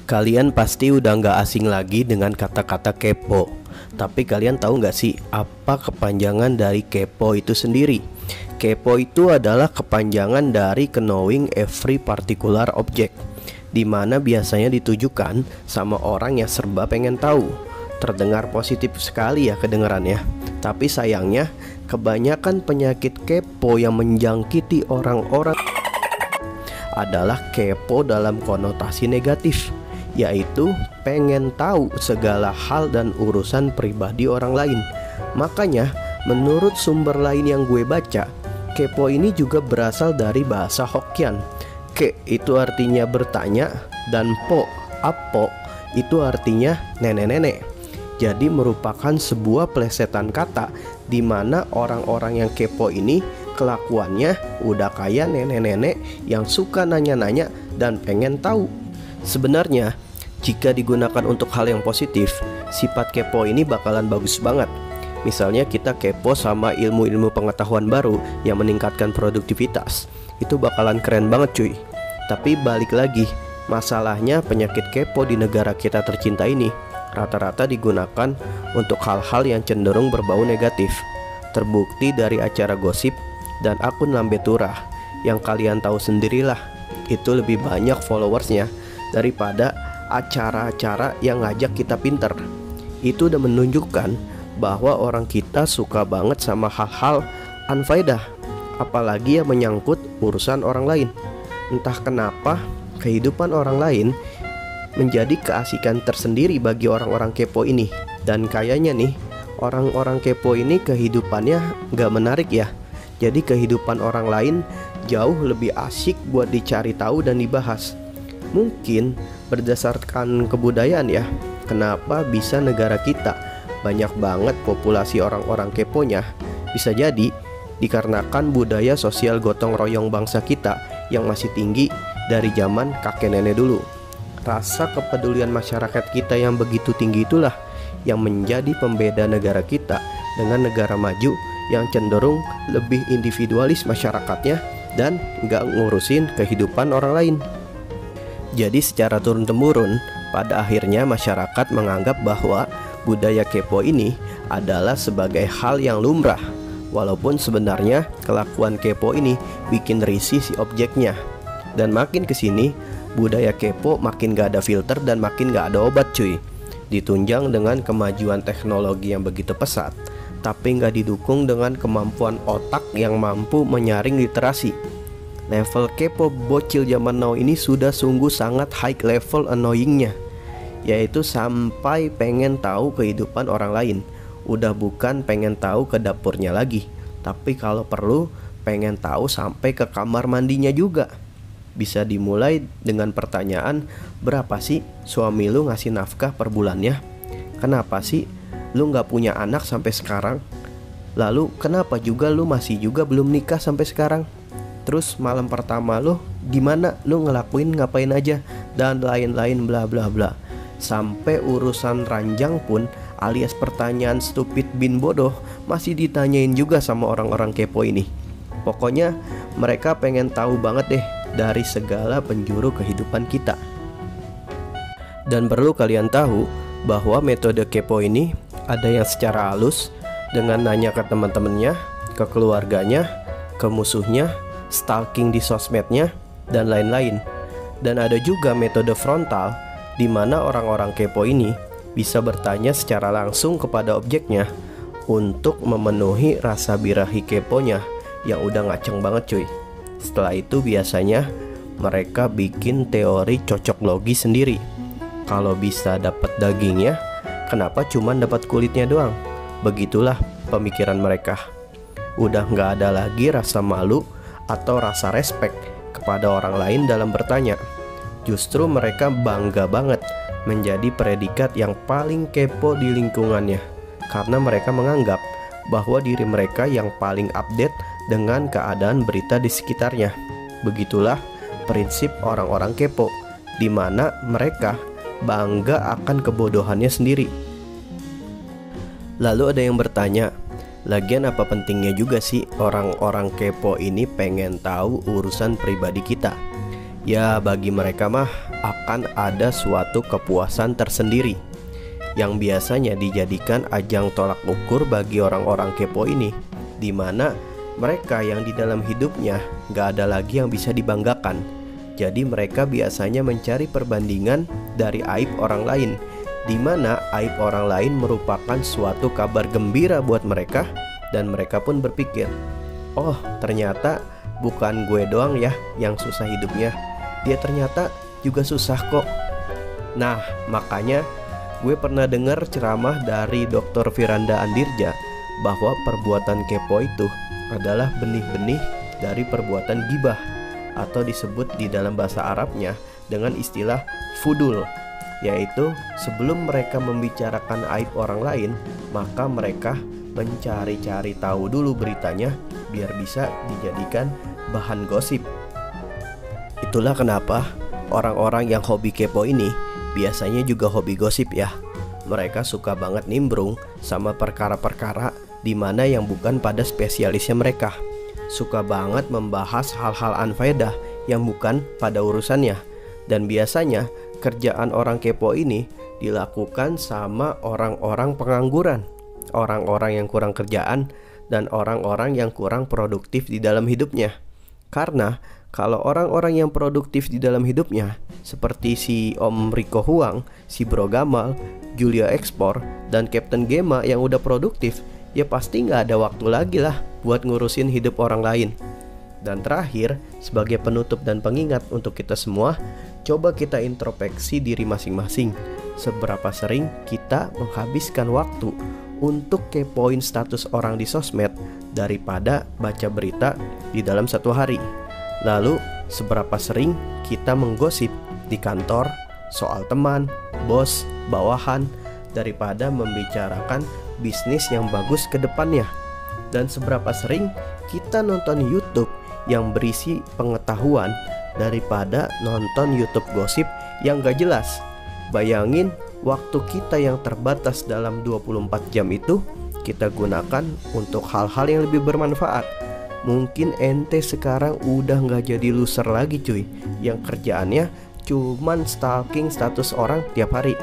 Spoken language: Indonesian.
Kalian pasti udah nggak asing lagi dengan kata-kata kepo. Tapi kalian tahu nggak sih apa kepanjangan dari kepo itu sendiri? Kepo itu adalah kepanjangan dari knowing every particular object, dimana biasanya ditujukan sama orang yang serba pengen tahu. Terdengar positif sekali ya kedengarannya. Tapi sayangnya kebanyakan penyakit kepo yang menjangkiti orang-orang adalah kepo dalam konotasi negatif, yaitu pengen tahu segala hal dan urusan pribadi orang lain. Makanya menurut sumber lain yang gue baca, kepo ini juga berasal dari bahasa Hokkien. Ke itu artinya bertanya, dan po, apo, itu artinya nenek-nenek. Jadi merupakan sebuah plesetan kata di mana orang-orang yang kepo ini kelakuannya udah kayak nenek-nenek yang suka nanya-nanya dan pengen tahu. Sebenarnya jika digunakan untuk hal yang positif, sifat kepo ini bakalan bagus banget. Misalnya kita kepo sama ilmu-ilmu pengetahuan baru yang meningkatkan produktivitas, itu bakalan keren banget cuy. Tapi balik lagi, masalahnya penyakit kepo di negara kita tercinta ini rata-rata digunakan untuk hal-hal yang cenderung berbau negatif. Terbukti dari acara gosip dan akun lambe turah yang kalian tahu sendirilah, itu lebih banyak followersnya daripada acara-acara yang ngajak kita pinter. Itu udah menunjukkan bahwa orang kita suka banget sama hal-hal unfaedah, apalagi yang menyangkut urusan orang lain. Entah kenapa kehidupan orang lain menjadi keasikan tersendiri bagi orang-orang kepo ini. Dan kayaknya nih, orang-orang kepo ini kehidupannya gak menarik ya. Jadi kehidupan orang lain jauh lebih asik buat dicari tahu dan dibahas. Mungkin berdasarkan kebudayaan ya, kenapa bisa negara kita banyak banget populasi orang-orang keponya. Bisa jadi dikarenakan budaya sosial gotong royong bangsa kita yang masih tinggi dari zaman kakek nenek dulu. Rasa kepedulian masyarakat kita yang begitu tinggi itulah yang menjadi pembeda negara kita dengan negara maju yang cenderung lebih individualis masyarakatnya dan gak ngurusin kehidupan orang lain. Jadi secara turun-temurun, pada akhirnya masyarakat menganggap bahwa budaya kepo ini adalah sebagai hal yang lumrah. Walaupun sebenarnya kelakuan kepo ini bikin risih si objeknya. Dan makin kesini, budaya kepo makin gak ada filter dan makin gak ada obat cuy. Ditunjang dengan kemajuan teknologi yang begitu pesat, tapi gak didukung dengan kemampuan otak yang mampu menyaring literasi. Level kepo bocil zaman now ini sudah sungguh sangat high level annoyingnya, yaitu sampai pengen tahu kehidupan orang lain. Udah bukan pengen tahu ke dapurnya lagi, tapi kalau perlu pengen tahu sampai ke kamar mandinya juga. Bisa dimulai dengan pertanyaan, berapa sih suami lu ngasih nafkah per bulannya? Kenapa sih lu gak punya anak sampai sekarang? Lalu kenapa juga lu masih juga belum nikah sampai sekarang? Terus malam pertama lu gimana? Lu ngelakuin ngapain aja? Dan lain-lain bla bla bla. Sampai urusan ranjang pun alias pertanyaan stupid bin bodoh masih ditanyain juga sama orang-orang kepo ini. Pokoknya mereka pengen tahu banget deh dari segala penjuru kehidupan kita. Dan perlu kalian tahu bahwa metode kepo ini ada yang secara halus dengan nanya ke teman-temannya, ke keluarganya, ke musuhnya, stalking di sosmednya, dan lain-lain. Dan ada juga metode frontal di mana orang-orang kepo ini bisa bertanya secara langsung kepada objeknya untuk memenuhi rasa birahi keponya yang udah ngaceng banget cuy. Setelah itu biasanya mereka bikin teori cocok logi sendiri. Kalau bisa dapat dagingnya, kenapa cuma dapat kulitnya doang? Begitulah pemikiran mereka. Udah nggak ada lagi rasa malu atau rasa respect kepada orang lain dalam bertanya. Justru mereka bangga banget menjadi predikat yang paling kepo di lingkungannya, karena mereka menganggap bahwa diri mereka yang paling update dengan keadaan berita di sekitarnya. Begitulah prinsip orang-orang kepo, di mana mereka bangga akan kebodohannya sendiri. Lalu ada yang bertanya, lagian apa pentingnya juga sih orang-orang kepo ini pengen tahu urusan pribadi kita? Ya, bagi mereka mah akan ada suatu kepuasan tersendiri yang biasanya dijadikan ajang tolak ukur bagi orang-orang kepo ini, di mana mereka yang di dalam hidupnya gak ada lagi yang bisa dibanggakan. Jadi mereka biasanya mencari perbandingan dari aib orang lain, di mana aib orang lain merupakan suatu kabar gembira buat mereka. Dan mereka pun berpikir, oh ternyata bukan gue doang ya yang susah hidupnya, dia ternyata juga susah kok. Nah, makanya gue pernah dengar ceramah dari Dr. Firanda Andirja bahwa perbuatan kepo itu adalah benih-benih dari perbuatan gibah, atau disebut di dalam bahasa Arabnya dengan istilah fudul, yaitu sebelum mereka membicarakan aib orang lain, maka mereka mencari-cari tahu dulu beritanya biar bisa dijadikan bahan gosip. Itulah kenapa orang-orang yang hobi kepo ini biasanya juga hobi gosip ya. Mereka suka banget nimbrung sama perkara-perkara di mana yang bukan pada spesialisnya mereka. Suka banget membahas hal-hal anfaedah yang bukan pada urusannya. Dan biasanya kerjaan orang kepo ini dilakukan sama orang-orang pengangguran, orang-orang yang kurang kerjaan, dan orang-orang yang kurang produktif di dalam hidupnya. Karena kalau orang-orang yang produktif di dalam hidupnya, seperti si Om Riko Huang, si Bro Gamal, Julia Ekspor, dan Captain Gema yang udah produktif, ya pasti nggak ada waktu lagi lah buat ngurusin hidup orang lain. Dan terakhir, sebagai penutup dan pengingat untuk kita semua, coba kita introspeksi diri masing-masing. Seberapa sering kita menghabiskan waktu untuk kepoin status orang di sosmed daripada baca berita di dalam satu hari? Lalu, seberapa sering kita menggosip di kantor soal teman, bos, bawahan daripada membicarakan bisnis yang bagus ke depannya? Dan seberapa sering kita nonton YouTube yang berisi pengetahuan daripada nonton YouTube gosip yang gak jelas? Bayangin, waktu kita yang terbatas dalam 24 jam itu kita gunakan untuk hal-hal yang lebih bermanfaat. Mungkin ente sekarang udah gak jadi loser lagi cuy, yang kerjaannya cuman stalking status orang tiap hari.